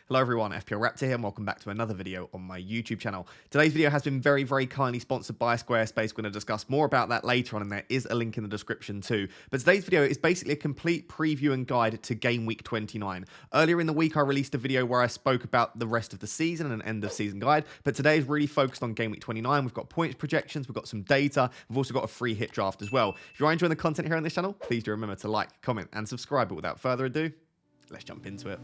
Hello everyone, FPL Raptor here and welcome back to another video on my YouTube channel. Today's video has been very kindly sponsored by Squarespace. We're going to discuss more about that later on and there is a link in the description too. But today's video is basically a complete preview and guide to Game Week 29. Earlier in the week I released a video where I spoke about the rest of the season and an end of season guide, but today is really focused on Game Week 29. We've got points projections, we've got some data, we've also got a free hit draft as well. If you are enjoying the content here on this channel, please do remember to like, comment and subscribe. But without further ado, let's jump into it.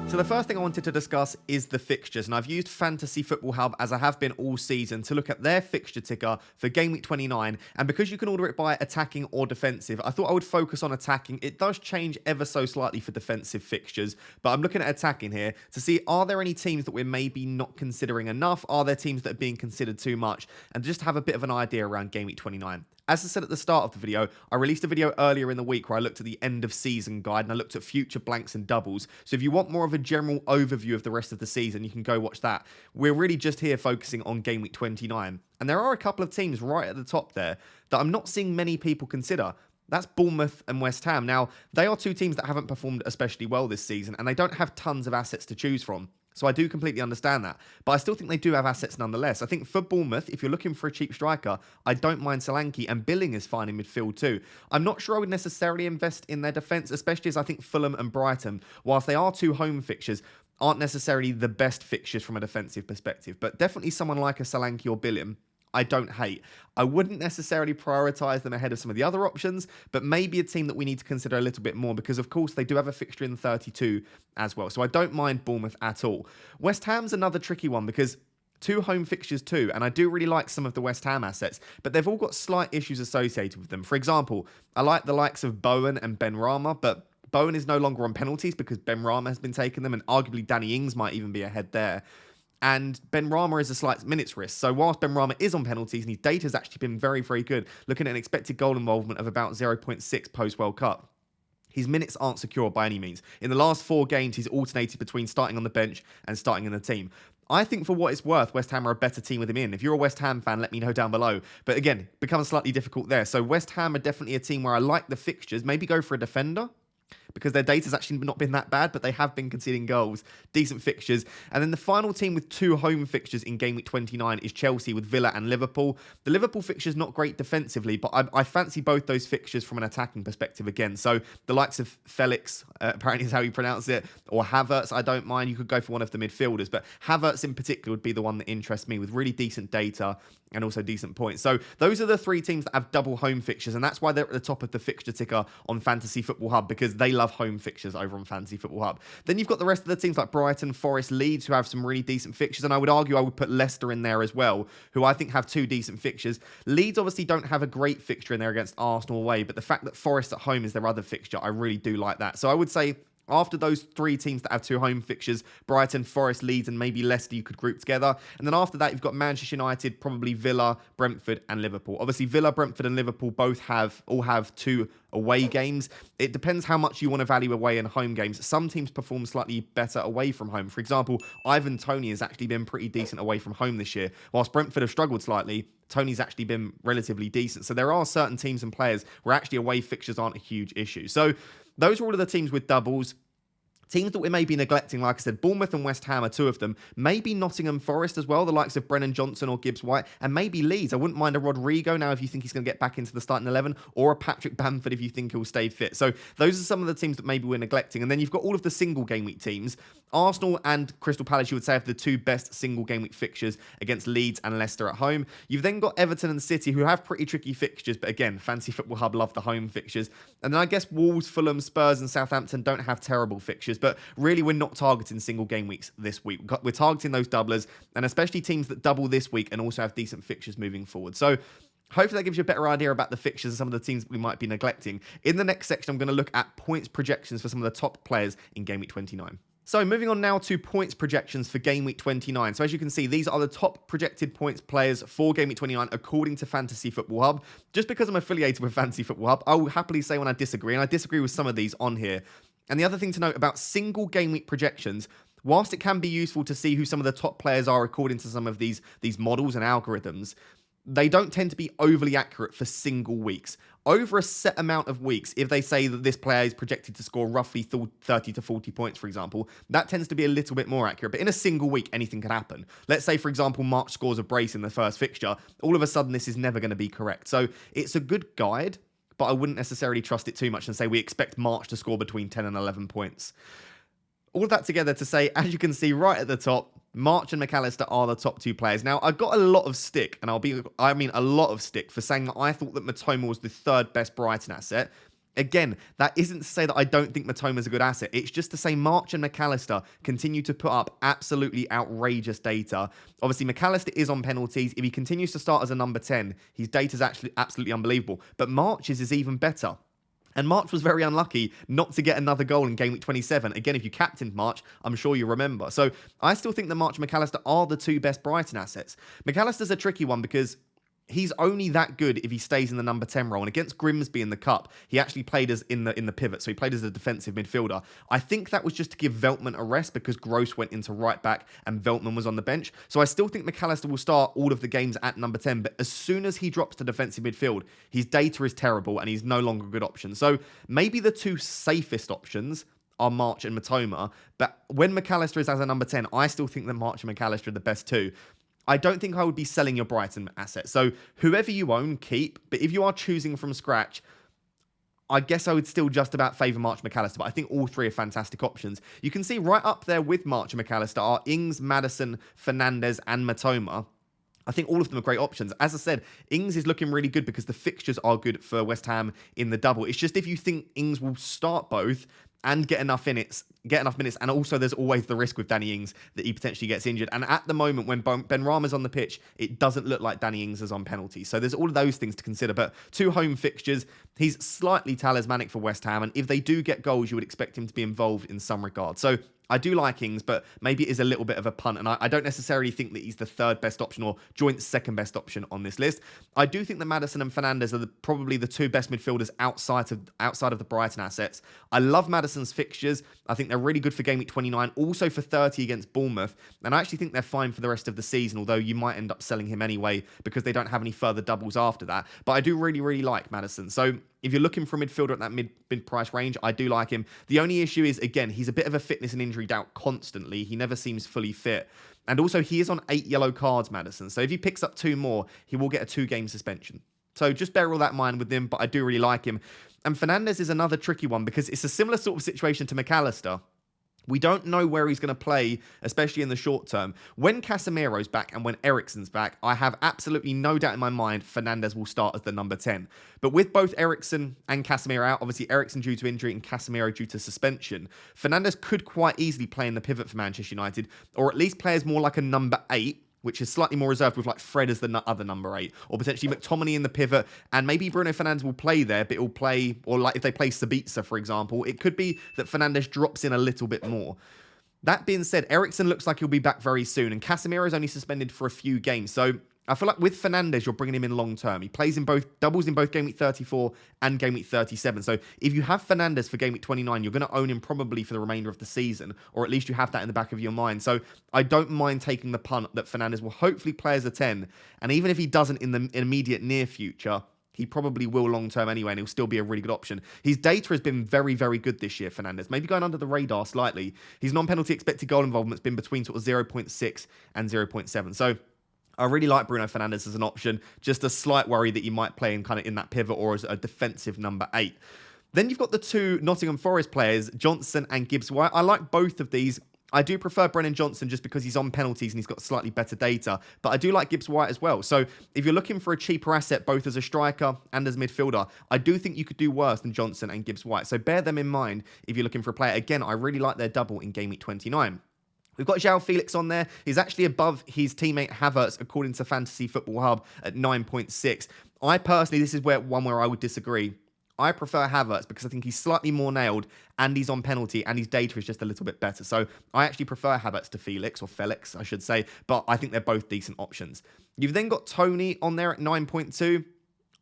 So the first thing I wanted to discuss is the fixtures, and I've used Fantasy Football Hub as I have been all season to look at their fixture ticker for Game Week 29, and because you can order it by attacking or defensive, I thought I would focus on attacking. It does change ever so slightly for defensive fixtures, but I'm looking at attacking here to see are there any teams that we're maybe not considering enough, are there teams that are being considered too much, and just have a bit of an idea around Game Week 29. As I said at the start of the video, I released a video earlier in the week where I looked at the end of season guide and I looked at future blanks and doubles. So if you want more of a general overview of the rest of the season, you can go watch that. We're really just here focusing on Game Week 29. And there are a couple of teams right at the top there that I'm not seeing many people consider. That's Bournemouth and West Ham. Now, they are two teams that haven't performed especially well this season and they don't have tons of assets to choose from. So I do completely understand that. But I still think they do have assets nonetheless. I think for Bournemouth, if you're looking for a cheap striker, I don't mind Salah, and Billing is fine in midfield too. I'm not sure I would necessarily invest in their defence, especially as I think Fulham and Brighton, whilst they are two home fixtures, aren't necessarily the best fixtures from a defensive perspective. But definitely someone like a Salah or Billing, I don't hate. I wouldn't necessarily prioritise them ahead of some of the other options, but maybe a team that we need to consider a little bit more because, of course, they do have a fixture in the 32 as well. So I don't mind Bournemouth at all. West Ham's another tricky one because two home fixtures too, and I do really like some of the West Ham assets, but they've all got slight issues associated with them. For example, I like the likes of Bowen and Ben Rama, but Bowen is no longer on penalties because Ben Rama has been taking them, and arguably Danny Ings might even be ahead there. And Ben Rama is a slight minutes risk. So whilst Ben Rama is on penalties and his data has actually been very good, looking at an expected goal involvement of about 0.6 post-World Cup, his minutes aren't secure by any means. In the last 4 games, he's alternated between starting on the bench and starting in the team. I think for what it's worth, West Ham are a better team with him in. If you're a West Ham fan, let me know down below. But again, it becomes slightly difficult there. So West Ham are definitely a team where I like the fixtures. Maybe go for a defender, because their data's actually not been that bad, but they have been conceding goals. Decent fixtures. And then the final team with 2 home fixtures in Game Week 29 is Chelsea with Villa and Liverpool. The Liverpool fixture's not great defensively, but I fancy both those fixtures from an attacking perspective again. So the likes of Felix, apparently is how you pronounce it, or Havertz, I don't mind. You could go for one of the midfielders, but Havertz in particular would be the one that interests me with really decent data and also decent points. So those are the 3 teams that have double home fixtures, and that's why they're at the top of the fixture ticker on Fantasy Football Hub, because they love home fixtures over on Fantasy Football Hub. Then you've got the rest of the teams like Brighton, Forest, Leeds, who have some really decent fixtures, and I would argue I would put Leicester in there as well, who I think have 2 decent fixtures. Leeds obviously don't have a great fixture in there against Arsenal away, but the fact that Forest at home is their other fixture, I really do like that. So I would say after those 3 teams that have 2 home fixtures, Brighton, Forest, Leeds, and maybe Leicester, you could group together. And then after that, you've got Manchester United, probably Villa, Brentford, and Liverpool. Obviously, Villa, Brentford, and Liverpool both all have 2 away games. It depends how much you want to value away and home games. Some teams perform slightly better away from home. For example, Ivan Toney has actually been pretty decent away from home this year. Whilst Brentford have struggled slightly, Tony's actually been relatively decent. So there are certain teams and players where actually away fixtures aren't a huge issue. So those are all of the teams with doubles. Teams that we may be neglecting, like I said, Bournemouth and West Ham are 2 of them. Maybe Nottingham Forest as well, the likes of Brennan Johnson or Gibbs White. And maybe Leeds. I wouldn't mind a Rodrigo now if you think he's going to get back into the starting 11. Or a Patrick Bamford if you think he'll stay fit. So those are some of the teams that maybe we're neglecting. And then you've got all of the single game week teams. Arsenal and Crystal Palace, you would say, have the 2 best single game week fixtures against Leeds and Leicester at home. You've then got Everton and City, who have pretty tricky fixtures. But again, Fantasy Football Hub love the home fixtures. And then I guess Wolves, Fulham, Spurs and Southampton don't have terrible fixtures. But really, we're not targeting single game weeks this week. We're targeting those doublers, and especially teams that double this week and also have decent fixtures moving forward. So hopefully that gives you a better idea about the fixtures and some of the teams that we might be neglecting. In the next section, I'm going to look at points projections for some of the top players in Game Week 29. So moving on now to points projections for Game Week 29. So as you can see, these are the top projected points players for Game Week 29 according to Fantasy Football Hub. Just because I'm affiliated with Fantasy Football Hub, I will happily say when I disagree, and I disagree with some of these on here. And the other thing to note about single game week projections, whilst it can be useful to see who some of the top players are according to some of these models and algorithms, they don't tend to be overly accurate for single weeks. Over a set amount of weeks, if they say that this player is projected to score roughly 30 to 40 points, for example, that tends to be a little bit more accurate. But in a single week, anything can happen. Let's say, for example, March scores a brace in the first fixture. All of a sudden, this is never going to be correct. So it's a good guide, but I wouldn't necessarily trust it too much and say we expect March to score between 10 and 11 points. All of that together to say, as you can see right at the top, March and McAllister are the top two players. Now, I got a lot of stick, and I mean a lot of stick, for saying that I thought that Matoma was the third best Brighton asset. Again, that isn't to say that I don't think Matoma's a good asset. It's just to say March and McAllister continue to put up absolutely outrageous data. Obviously, McAllister is on penalties. If he continues to start as a number 10, his data's actually absolutely unbelievable. But March's is even better. And March was very unlucky not to get another goal in Game Week 27. Again, if you captained March, I'm sure you remember. So I still think that March and McAllister are the two best Brighton assets. McAllister's a tricky one because he's only that good if he stays in the number 10 role. And against Grimsby in the Cup, he actually played as in the pivot. So he played as a defensive midfielder. I think that was just to give Veltman a rest because Gross went into right back and Veltman was on the bench. So I still think McAllister will start all of the games at number 10. But as soon as he drops to defensive midfield, his data is terrible and he's no longer a good option. So maybe the two safest options are March and Matoma. But when McAllister is as a number 10, I still think that March and McAllister are the best two. I don't think I would be selling your Brighton asset. So whoever you own, keep. But if you are choosing from scratch, I guess I would still just about favour March McAllister. But I think all three are fantastic options. You can see right up there with March and McAllister are Ings, Maddison, Fernandes and Matoma. I think all of them are great options. As I said, Ings is looking really good because the fixtures are good for West Ham in the double. It's just if you think Ings will start both and get enough minutes, and also there's always the risk with Danny Ings that he potentially gets injured. And at the moment, when Ben Rama's on the pitch, it doesn't look like Danny Ings is on penalties. So there's all of those things to consider. But two home fixtures, he's slightly talismanic for West Ham, and if they do get goals, you would expect him to be involved in some regard. So I do like Ings, but maybe it is a little bit of a punt, and I don't necessarily think that he's the third best option or joint second best option on this list. I do think that Maddison and Fernandes are probably the two best midfielders outside of the Brighton assets. I love Maddison's fixtures. I think they're really good for Game Week 29, also for 30 against Bournemouth, and I actually think they're fine for the rest of the season, although you might end up selling him anyway because they don't have any further doubles after that. But I do really, really like Maddison. So if you're looking for a midfielder at that mid-price range, I do like him. The only issue is, again, he's a bit of a fitness and injury doubt constantly. He never seems fully fit. And also, he is on 8 yellow cards, Maddison. So if he picks up 2 more, he will get a 2-game suspension. So just bear all that in mind with him, but I do really like him. And Fernandes is another tricky one because it's a similar sort of situation to McAllister. We don't know where he's going to play, especially in the short term. When Casemiro's back and when Eriksen's back, I have absolutely no doubt in my mind Fernandes will start as the number 10. But with both Eriksen and Casemiro out, obviously Eriksen due to injury and Casemiro due to suspension, Fernandes could quite easily play in the pivot for Manchester United, or at least play as more like a number 8, which is slightly more reserved with like Fred as the other number 8, or potentially McTominay in the pivot, and maybe Bruno Fernandes will play there, but he'll play, or like if they play Sabitzer, for example, it could be that Fernandes drops in a little bit more. That being said, Eriksen looks like he'll be back very soon, and Casemiro is only suspended for a few games, so I feel like with Fernandes, you're bringing him in long term. He plays in doubles in both Game Week 34 and Game Week 37. So if you have Fernandes for Game Week 29, you're going to own him probably for the remainder of the season, or at least you have that in the back of your mind. So I don't mind taking the punt that Fernandes will hopefully play as a 10. And even if he doesn't in the immediate near future, he probably will long term anyway, and he'll still be a really good option. His data has been very, very good this year, Fernandes. Maybe going under the radar slightly. His non-penalty expected goal involvement's been between sort of 0.6 and 0.7. So I really like Bruno Fernandes as an option. Just a slight worry that he might play in kind of in that pivot or as a defensive number 8. Then you've got the two Nottingham Forest players, Johnson and Gibbs-White. I like both of these. I do prefer Brennan Johnson just because he's on penalties and he's got slightly better data. But I do like Gibbs-White as well. So if you're looking for a cheaper asset, both as a striker and as midfielder, I do think you could do worse than Johnson and Gibbs-White. So bear them in mind if you're looking for a player. Again, I really like their double in Game Week 29. We've got João Felix on there. He's actually above his teammate Havertz, according to Fantasy Football Hub, at 9.6. I personally, this is one where I would disagree. I prefer Havertz because I think he's slightly more nailed and he's on penalty and his data is just a little bit better. So I actually prefer Havertz to Felix, or Felix, I should say, but I think they're both decent options. You've then got Tony on there at 9.2.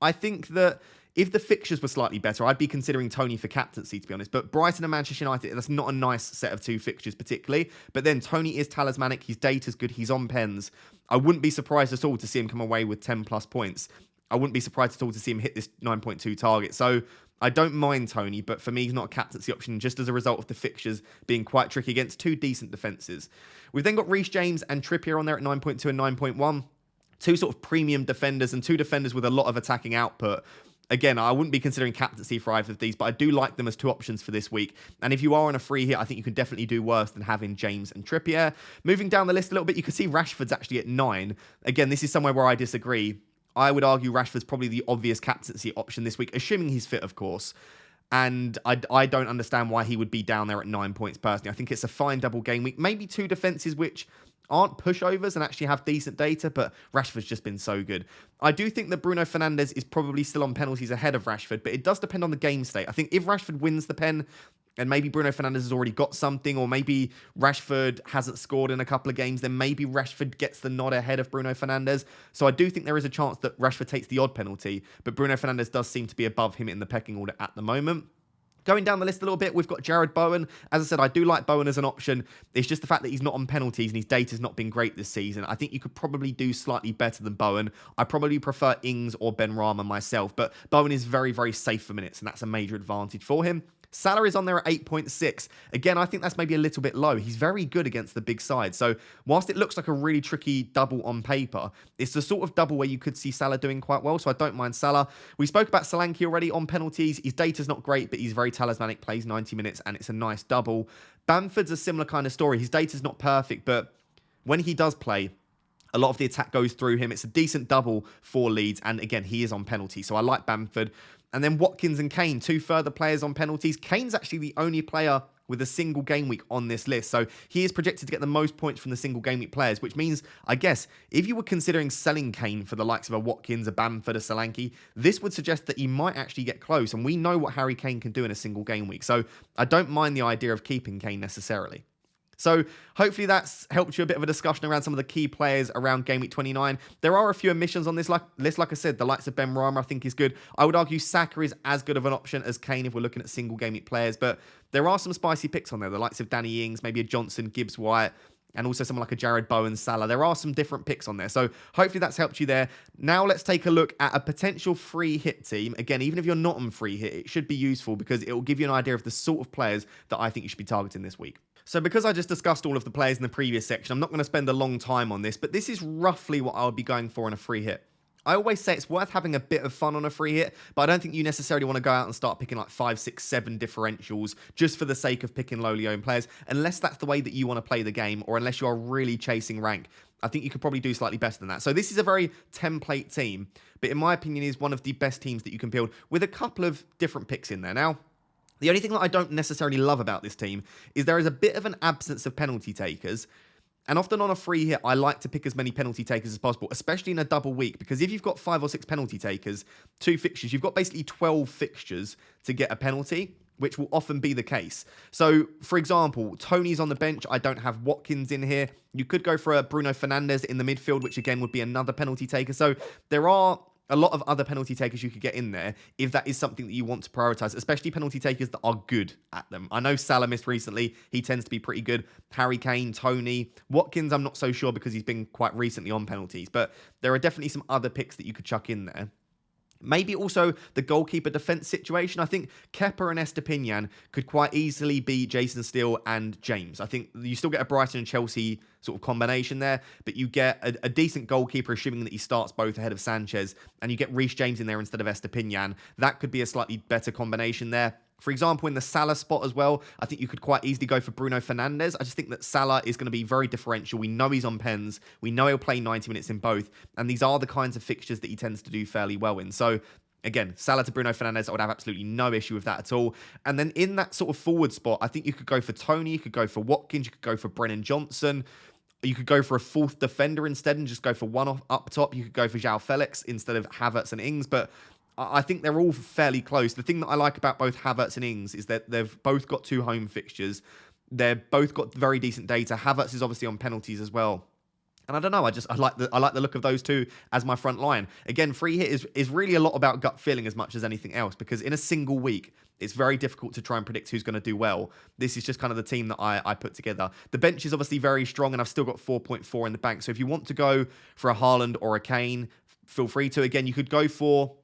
I think that If the fixtures were slightly better, I'd be considering Toney for captaincy, to be honest. But Brighton and Manchester United, that's not a nice set of two fixtures particularly. But then Toney is talismanic. His data's good. He's on pens. I wouldn't be surprised at all to see him come away with 10 plus points. I wouldn't be surprised at all to see him hit this 9.2 target. So I don't mind Toney, but for me, he's not a captaincy option just as a result of the fixtures being quite tricky against two decent defences. We've then got Reece James and Trippier on there at 9.2 and 9.1. Two sort of premium defenders and two defenders with a lot of attacking output. Again, I wouldn't be considering captaincy for either of these, but I do like them as two options for this week. And if you are on a free hit, I think you can definitely do worse than having James and Trippier. Moving down the list a little bit, you can see Rashford's actually at 9. Again, this is somewhere where I disagree. I would argue Rashford's probably the obvious captaincy option this week, assuming he's fit, of course. And I don't understand why he would be down there at 9 points personally. I think it's a fine double game week. Maybe two defences which aren't pushovers and actually have decent data, but Rashford's just been so good. I do think that Bruno Fernandes is probably still on penalties ahead of Rashford, but it does depend on the game state. I think if Rashford wins the pen, and maybe Bruno Fernandes has already got something, or maybe Rashford hasn't scored in a couple of games, then maybe Rashford gets the nod ahead of Bruno Fernandes. So I do think there is a chance that Rashford takes the odd penalty, but Bruno Fernandes does seem to be above him in the pecking order at the moment. Going down the list a little bit, we've got Jared Bowen. As I said, I do like Bowen as an option. It's just the fact that he's not on penalties and his data's not been great this season. I think you could probably do slightly better than Bowen. I probably prefer Ings or Benrahma myself, but Bowen is very, very safe for minutes, and that's a major advantage for him. Salah is on there at 8.6. Again, I think that's maybe a little bit low. He's very good against the big side. So whilst it looks like a really tricky double on paper, it's the sort of double where you could see Salah doing quite well. So I don't mind Salah. We spoke about Solanke already on penalties. His data's not great, but he's very talismanic, plays 90 minutes, and it's a nice double. Bamford's a similar kind of story. His data's not perfect, but when he does play, a lot of the attack goes through him. It's a decent double for Leeds. And again, he is on penalty. So I like Bamford. And then Watkins and Kane, two further players on penalties. Kane's actually the only player with a single game week on this list. So he is projected to get the most points from the single game week players, which means, I guess, if you were considering selling Kane for the likes of a Watkins, a Bamford, a Solanke, this would suggest that he might actually get close. And we know what Harry Kane can do in a single game week. So I don't mind the idea of keeping Kane necessarily. So hopefully that's helped you a bit of a discussion around some of the key players around Game Week 29. There are a few omissions on this list. Like I said, the likes of Benrahma I think is good. I would argue Saka is as good of an option as Kane if we're looking at single Game Week players. But there are some spicy picks on there. The likes of Danny Ings, maybe a Johnson, Gibbs White, and also someone like a Jared Bowen, Salah. There are some different picks on there. So hopefully that's helped you there. Now let's take a look at a potential free hit team. Again, even if you're not on free hit, it should be useful because it will give you an idea of the sort of players that I think you should be targeting this week. So because I just discussed all of the players in the previous section, I'm not going to spend a long time on this, but this is roughly what I would be going for on a free hit. I always say it's worth having a bit of fun on a free hit, but I don't think you necessarily want to go out and start picking like 5, 6, 7 differentials just for the sake of picking lowly owned players, unless that's the way that you want to play the game, or unless you are really chasing rank. I think you could probably do slightly better than that. So this is a very template team, but in my opinion is one of the best teams that you can build with a couple of different picks in there. Now, the only thing that I don't necessarily love about this team is there is a bit of an absence of penalty takers. And often on a free hit, I like to pick as many penalty takers as possible, especially in a double week, because if you've got 5 or 6 penalty takers, 2 fixtures, you've got basically 12 fixtures to get a penalty, which will often be the case. So, for example, Toney's on the bench. I don't have Watkins in here. You could go for a Bruno Fernandes in the midfield, which again would be another penalty taker. So there are a lot of other penalty takers you could get in there if that is something that you want to prioritize, especially penalty takers that are good at them. I know Salah missed recently. He tends to be pretty good. Harry Kane, Toney, Watkins, I'm not so sure because he's been quite recently on penalties, but there are definitely some other picks that you could chuck in there. Maybe also the goalkeeper defense situation. I think Kepa and Estepinian could quite easily be Jason Steele and James. I think you still get a Brighton and Chelsea sort of combination there, but you get a decent goalkeeper, assuming that he starts both ahead of Sanchez, and you get Reece James in there instead of Estepinian. That could be a slightly better combination there. For example, in the Salah spot as well, I think you could quite easily go for Bruno Fernandes. I just think that Salah is going to be very differential. We know he's on pens. We know he'll play 90 minutes in both. And these are the kinds of fixtures that he tends to do fairly well in. So, again, Salah to Bruno Fernandes, I would have absolutely no issue with that at all. And then in that sort of forward spot, I think you could go for Toney, you could go for Watkins, you could go for Brennan Johnson. You could go for a 4th defender instead and just go for one up top. You could go for João Felix instead of Havertz and Ings. But I think they're all fairly close. The thing that I like about both Havertz and Ings is that they've both got 2 home fixtures. They've both got very decent data. Havertz is obviously on penalties as well. And I don't know, I like the look of those two as my front line. Again, free hit is really a lot about gut feeling as much as anything else, because in a single week, it's very difficult to try and predict who's going to do well. This is just kind of the team that I put together. The bench is obviously very strong, and I've still got 4.4 in the bank. So if you want to go for a Haaland or a Kane, feel free to. Again, you could go for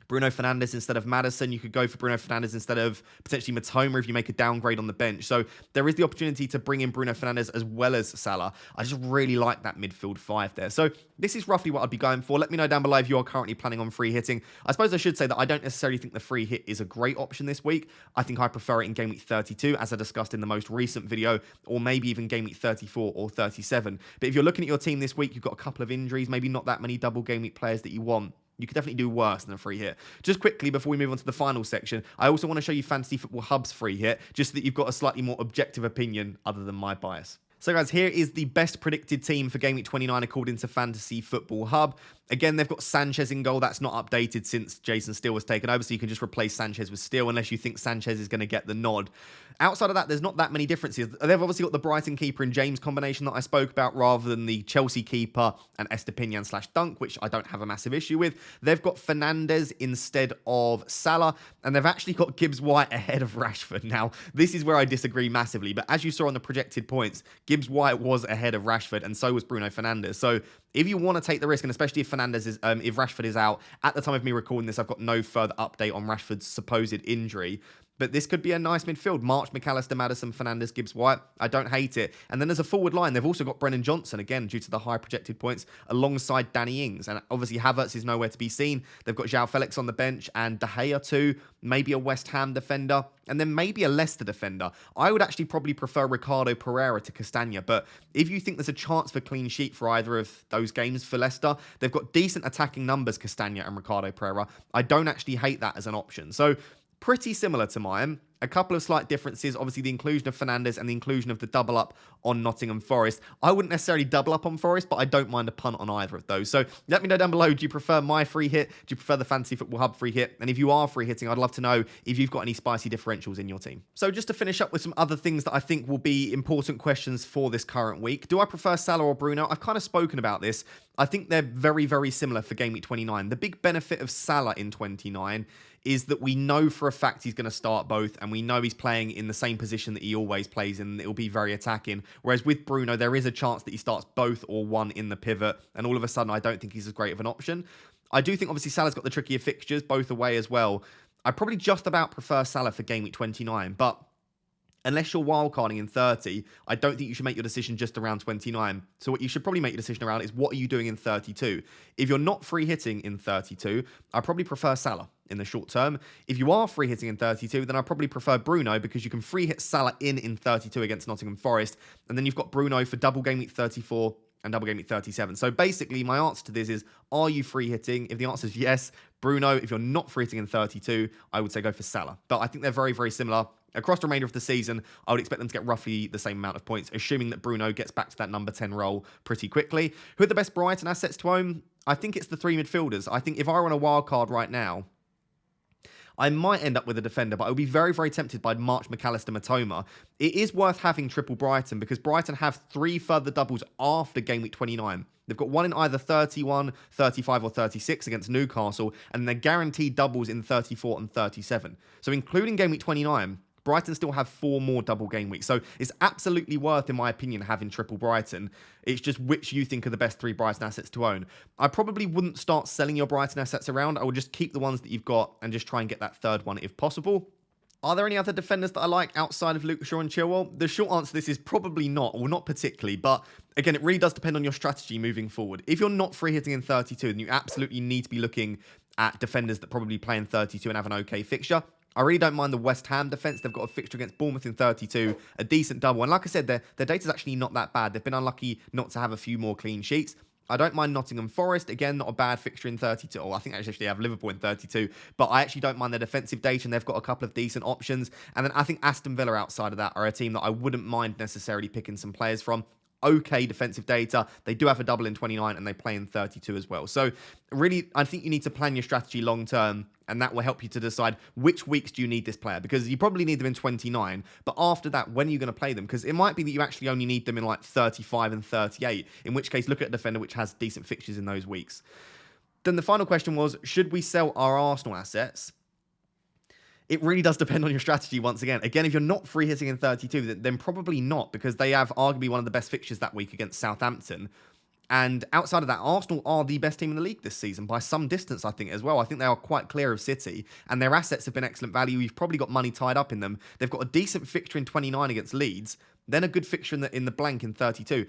Bruno Fernandes instead of Maddison. You could go for Bruno Fernandes instead of potentially Matoma if you make a downgrade on the bench. So there is the opportunity to bring in Bruno Fernandes as well as Salah. I just really like that midfield five there. So this is roughly what I'd be going for. Let me know down below if you are currently planning on free hitting. I suppose I should say that I don't necessarily think the free hit is a great option this week. I think I prefer it in game week 32, as I discussed in the most recent video, or maybe even game week 34 or 37. But if you're looking at your team this week, you've got a couple of injuries, maybe not that many double game week players that you want, you could definitely do worse than a free hit. Just quickly, before we move on to the final section, I also want to show you Fantasy Football Hub's free hit, just so that you've got a slightly more objective opinion other than my bias. So guys, here is the best predicted team for Game Week 29 according to Fantasy Football Hub. Again, they've got Sanchez in goal. That's not updated since Jason Steele was taken over, so you can just replace Sanchez with Steele unless you think Sanchez is going to get the nod. Outside of that, there's not that many differences. They've obviously got the Brighton keeper and James combination that I spoke about, rather than the Chelsea keeper and Estepinian / Dunk, which I don't have a massive issue with. They've got Fernandes instead of Salah, and they've actually got Gibbs White ahead of Rashford. Now, this is where I disagree massively, but as you saw on the projected points, Gibbs White was ahead of Rashford, and so was Bruno Fernandes. So if you want to take the risk, and especially if if Rashford is out, at the time of me recording this, I've got no further update on Rashford's supposed injury. But this could be a nice midfield. March, McAllister, Maddison, Fernandes, Gibbs White. I don't hate it. And then there's a forward line. They've also got Brennan Johnson, again, due to the high projected points, alongside Danny Ings. And obviously Havertz is nowhere to be seen. They've got João Felix on the bench and De Gea too. Maybe a West Ham defender. And then maybe a Leicester defender. I would actually probably prefer Ricardo Pereira to Castagna. But if you think there's a chance for clean sheet for either of those games for Leicester, they've got decent attacking numbers, Castagna and Ricardo Pereira. I don't actually hate that as an option. So pretty similar to mine. A couple of slight differences. Obviously, the inclusion of Fernandes and the inclusion of the double up on Nottingham Forest. I wouldn't necessarily double up on Forest, but I don't mind a punt on either of those. So let me know down below, do you prefer my free hit? Do you prefer the Fantasy Football Hub free hit? And if you are free hitting, I'd love to know if you've got any spicy differentials in your team. So just to finish up with some other things that I think will be important questions for this current week. Do I prefer Salah or Bruno? I've kind of spoken about this. I think they're very, very similar for Game Week 29. The big benefit of Salah in 29 is that we know for a fact he's going to start both, and we know he's playing in the same position that he always plays in. It'll be very attacking. Whereas with Bruno, there is a chance that he starts both or one in the pivot, and all of a sudden, I don't think he's as great of an option. I do think, obviously, Salah's got the trickier fixtures, both away as well. I probably just about prefer Salah for Game Week 29, but unless you're wildcarding in 30, I don't think you should make your decision just around 29. So what you should probably make your decision around is what are you doing in 32? If you're not free hitting in 32, I probably prefer Salah in the short term. If you are free hitting in 32, then I probably prefer Bruno, because you can free hit Salah in 32 against Nottingham Forest. And then you've got Bruno for double game week 34 and double game week 37. So basically, my answer to this is, are you free hitting? If the answer is yes, Bruno. If you're not free hitting in 32, I would say go for Salah. But I think they're very, very similar. Across the remainder of the season, I would expect them to get roughly the same amount of points, assuming that Bruno gets back to that number 10 role pretty quickly. Who are the best Brighton assets to own? I think it's the three midfielders. I think if I were on a wild card right now, I might end up with a defender, but I would be very, very tempted by March, McAllister, Matoma. It is worth having triple Brighton, because Brighton have 3 further doubles after Game Week 29. They've got one in either 31, 35 or 36 against Newcastle, and they're guaranteed doubles in 34 and 37. So including Game Week 29, Brighton still have 4 more double game weeks. So it's absolutely worth, in my opinion, having triple Brighton. It's just which you think are the best 3 Brighton assets to own. I probably wouldn't start selling your Brighton assets around. I would just keep the ones that you've got and just try and get that third one if possible. Are there any other defenders that I like outside of Luke Shaw and Chilwell? The short answer to this is probably not, or not particularly. But again, it really does depend on your strategy moving forward. If you're not free hitting in 32, then you absolutely need to be looking at defenders that probably play in 32 and have an okay fixture. I really don't mind the West Ham defence. They've got a fixture against Bournemouth in 32, a decent double. And like I said, their data's actually not that bad. They've been unlucky not to have a few more clean sheets. I don't mind Nottingham Forest. Again, not a bad fixture in 32. Oh, I think actually they have Liverpool in 32. But I actually don't mind their defensive data, and they've got a couple of decent options. And then I think Aston Villa outside of that are a team that I wouldn't mind necessarily picking some players from. okay defensive data. They do have a double in 29 and they play in 32 as well. So really, I think you need to plan your strategy long term, and that will help you to decide which weeks do you need this player, because you probably need them in 29, but after that, when are you going to play them? Because it might be that you actually only need them in like 35 and 38, in which case look at a defender which has decent fixtures in those weeks. Then the final question was, should we sell our Arsenal assets? It really does depend on your strategy once again. Again, if you're not free hitting in 32, then probably not, because they have arguably one of the best fixtures that week against Southampton. And outside of that, Arsenal are the best team in the league this season by some distance, I think, as well. I think they are quite clear of City, and their assets have been excellent value. You've probably got money tied up in them. They've got a decent fixture in 29 against Leeds, then a good fixture in the blank in 32.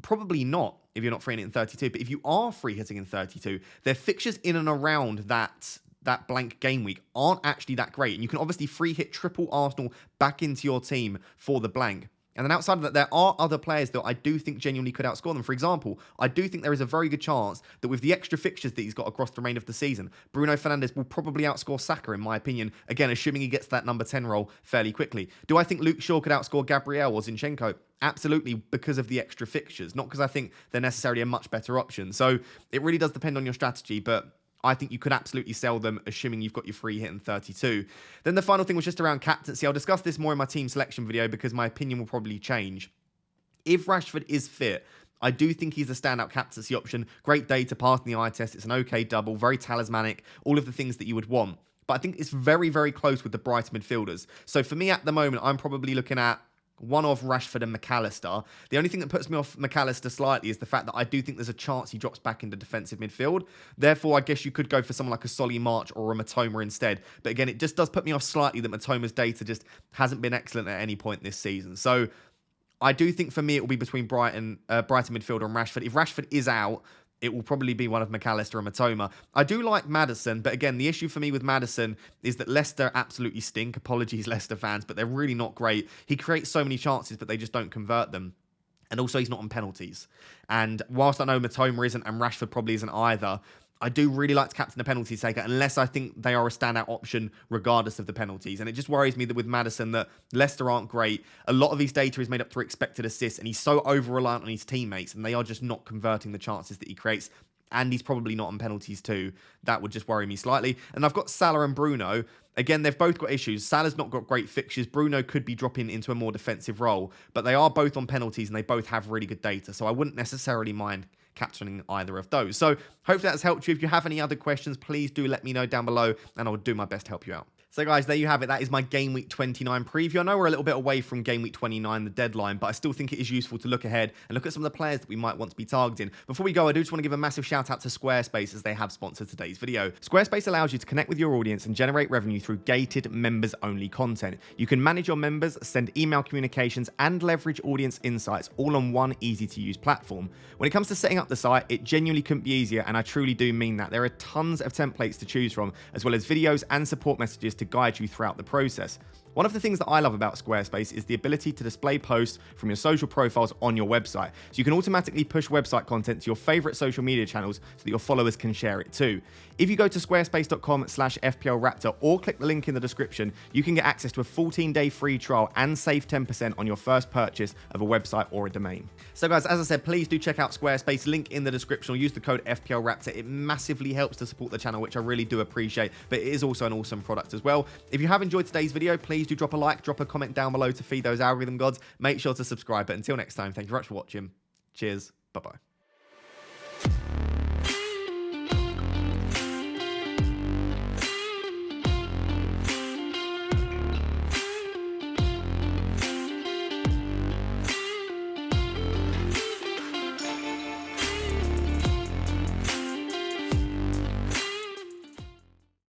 Probably not if you're not free hitting in 32, but if you are free hitting in 32, their fixtures in and around that blank game week aren't actually that great. And you can obviously free hit triple Arsenal back into your team for the blank. And then outside of that, there are other players that I do think genuinely could outscore them. For example, I do think there is a very good chance that with the extra fixtures that he's got across the remainder of the season, Bruno Fernandes will probably outscore Saka, in my opinion. Again, assuming he gets that number 10 role fairly quickly. Do I think Luke Shaw could outscore Gabriel or Zinchenko? Absolutely, because of the extra fixtures, not because I think they're necessarily a much better option. So it really does depend on your strategy, but I think you could absolutely sell them, assuming you've got your free hit in 32. Then the final thing was just around captaincy. I'll discuss this more in my team selection video because my opinion will probably change. If Rashford is fit, I do think he's a standout captaincy option. Great data, passing the eye test. It's an okay double, very talismanic, all of the things that you would want. But I think it's very, very close with the Brighton midfielders. So for me at the moment, I'm probably looking at one of Rashford and McAllister. The only thing that puts me off McAllister slightly is the fact that I do think there's a chance he drops back into defensive midfield. Therefore, I guess you could go for someone like a Solly March or a Matoma instead. But again, it just does put me off slightly that Matoma's data just hasn't been excellent at any point this season. So I do think for me it will be between Brighton midfielder and Rashford. If Rashford is out, it will probably be one of McAllister and Matoma. I do like Maddison, but again, the issue for me with Maddison is that Leicester absolutely stink. Apologies, Leicester fans, but they're really not great. He creates so many chances, but they just don't convert them. And also, he's not on penalties. And whilst I know Matoma isn't, and Rashford probably isn't either, I do really like to captain a penalty taker unless I think they are a standout option regardless of the penalties. And it just worries me that with Maddison that Leicester aren't great. A lot of his data is made up through expected assists, and he's so over-reliant on his teammates, and they are just not converting the chances that he creates. And he's probably not on penalties too. That would just worry me slightly. And I've got Salah and Bruno. Again, they've both got issues. Salah's not got great fixtures. Bruno could be dropping into a more defensive role, but they are both on penalties and they both have really good data. So I wouldn't necessarily mind captaining either of those. So hopefully that's helped you. If you have any other questions, please do let me know down below and I'll do my best to help you out. So guys, there you have it. That is my Game Week 29 preview. I know we're a little bit away from Game Week 29, the deadline, but I still think it is useful to look ahead and look at some of the players that we might want to be targeting. Before we go, I do just want to give a massive shout out to Squarespace as they have sponsored today's video. Squarespace allows you to connect with your audience and generate revenue through gated members-only content. You can manage your members, send email communications, and leverage audience insights all on one easy-to-use platform. When it comes to setting up the site, it genuinely couldn't be easier, and I truly do mean that. There are tons of templates to choose from, as well as videos and support messages to guide you throughout the process. One of the things that I love about Squarespace is the ability to display posts from your social profiles on your website. So you can automatically push website content to your favorite social media channels so that your followers can share it too. If you go to squarespace.com/FPLRaptor or click the link in the description, you can get access to a 14-day free trial and save 10% on your first purchase of a website or a domain. So guys, as I said, please do check out Squarespace, link in the description, or use the code FPLRaptor. It massively helps to support the channel, which I really do appreciate, but it is also an awesome product as well. If you have enjoyed today's video, please do drop a like, drop a comment down below to feed those algorithm gods. Make sure to subscribe, but until next time, thank you very much for watching. Cheers, bye-bye.